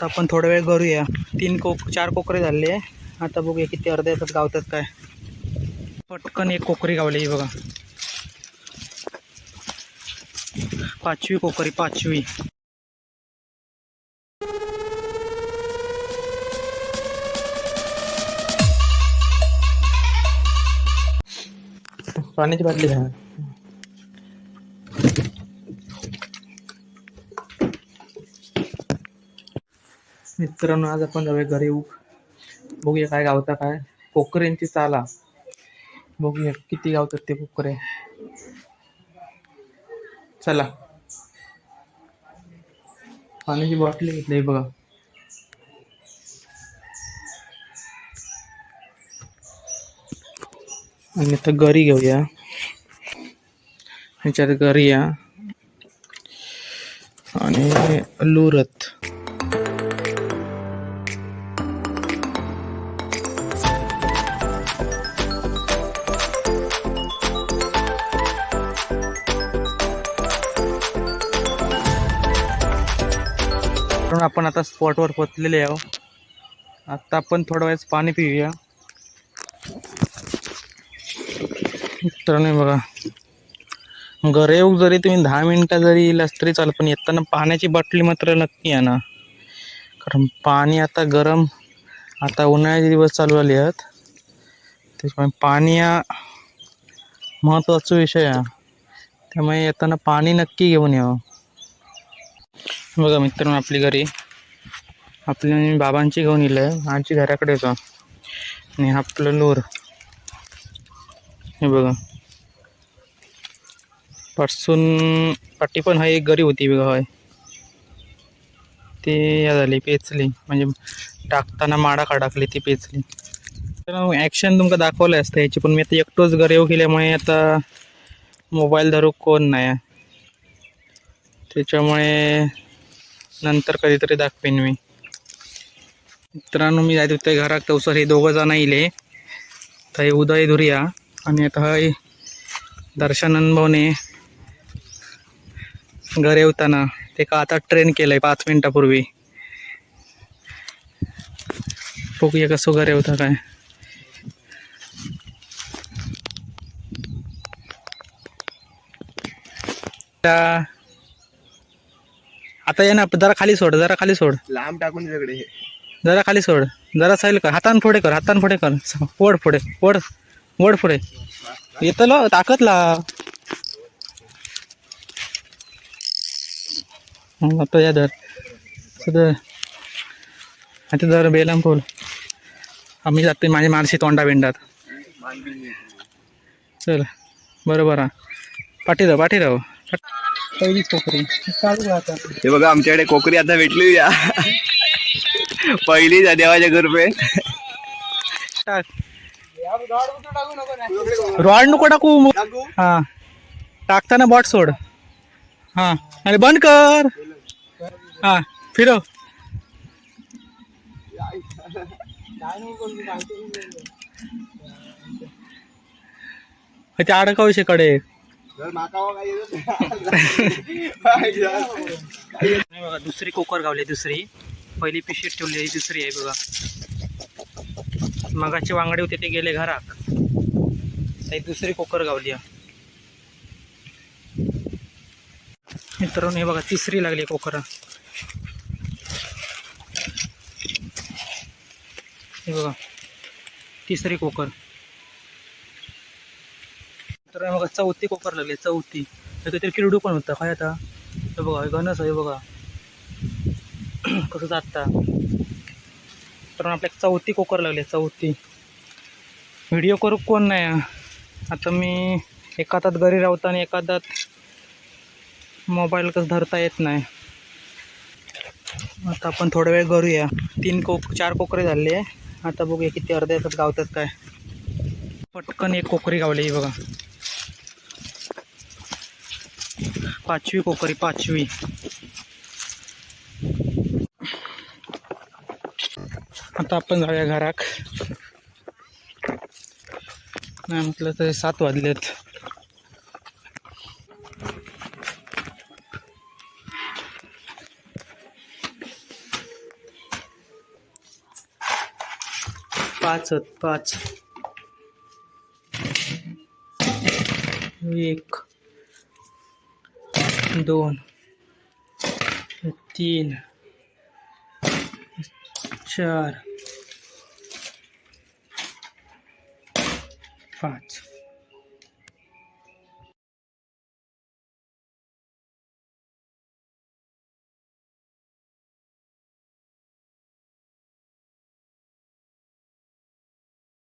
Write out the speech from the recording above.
आता आपण थोडा वेळ करूया. 4 कोकरे झाले. आता बघूया किती अर्ध्या तासात गावतात काय. पटकन एक कोकरी गावली ही बघा. 5वी कोकरी 5वी. पाण्याची बाटली घ्या. मित्रांनो आज आपण जाऊया घरी. बघूया काय गावता काय. कोकऱ्यांची चाला बघूया किती गावतात ते कोकरे. चला पाण्याची बाटली घेतली बघा. आणि आता गरी घेऊया. ह्याच्यात गरी या आणि लुरत. आपण आता स्पॉटवर पोचलेले आहोत. आता आपण थोडा वेळ पाणी पिऊया. मित्रांनो बघा, घरी येऊ जरी तुम्ही 10 मिनिटं जरी येलास तरी चालेल, पण येताना पाण्याची बाटली मात्र नक्की आणा. कारण पाणी आता गरम, आता उन्हाळ्याचे दिवस चालू झाले आहेत, त्याच्यामुळे पाणी हा महत्त्वाचा विषय आहे. त्यामुळे येताना पाणी नक्की घेऊन यावं. बघा मित्रांनो, आपली घरी आपल्या बाबांची घेऊन येईल आहे. आजी घराकडे येतो आणि आपलं लोर हे बघा. पासून पाठी पण हा एक गरी होती बघा. होय ती या झाली पेचली, म्हणजे टाकताना माडा टाकली ती पेचली. तर ॲक्शन तुमका दाखवलं असतं याची, पण मी आता एकटोच घर येऊ केल्यामुळे आता मोबाईल धरू कोण नाही, त्याच्यामुळे नंतर कधीतरी दाखवेन मी. मित्रांनो मी जायत होते घरात, तवसर हे 2 जण येले. तर हे उदय धुरिया आणि आता हे दर्शनन भाऊने घर येताना ते का आता ट्रेन केलंय 5 मिनिटापूर्वी. बघूया कसं घर येवता काय. आता ये ना, जरा खाली सोड, जरा खाली सोड, लांब टाकून सगळे जरा खाली सोड, जरा साईल कर, हातान पुढे कर, हातान पुढे कर, ओढ पुढे, ओढ ओढ पुढे येतलो ताकद ला. आता या धर सदर, आता जर बेलाम फुल आम्ही जाते माझे मारशी तोंडा बेंडात. चल बरोबर हा, पाठी राव पहिलीच कोकरी चालू आता. हे बघा आमच्याकडे कोकरी आता भेटली या. पहिली देवाच्या कृपे. टाक रॉड नको टाकू. हा टाकताना बॉट सोड. हा आणि बंद कर. हा फिरव. ते अडका विषय कडे बघा. दुसरी कोकर गावली, दुसरी. पहिली पिशवीत ठेवली आहे, दुसरी आहे बघा. मगाची वांगडे होते ते गेले घरात, दुसरी कोकर गावली. मित्रांनो हे बघा, तिसरी लागली कोकर. हे बघा तिसरी कोकर. तर बघा चौथी कोकर लागली, चौथी. काहीतरी किरडू पण होता काय आता. हे बघा गणस आहे बघा कसं जाता. तर आपल्या चौथी कोकर लागली, चौथी. व्हिडिओ करू कोण नाही. आता मी एका हातात घरी राहतो आणि एका हातात मोबाईल कसं धरता येत नाही. आता आपण थोडा वेळ करूया. 4 कोकरे झाले. आता बघूया किती अर्ध्या तासात गावतात काय. पटकन एक कोकरी गावली ही बघा. 5वी कोकरी 5वी. आता आपण जाऊया घराक. नाही म्हटलं तर 7 वाजलेत. 5 आहेत, 5. 1 2 3 4 5.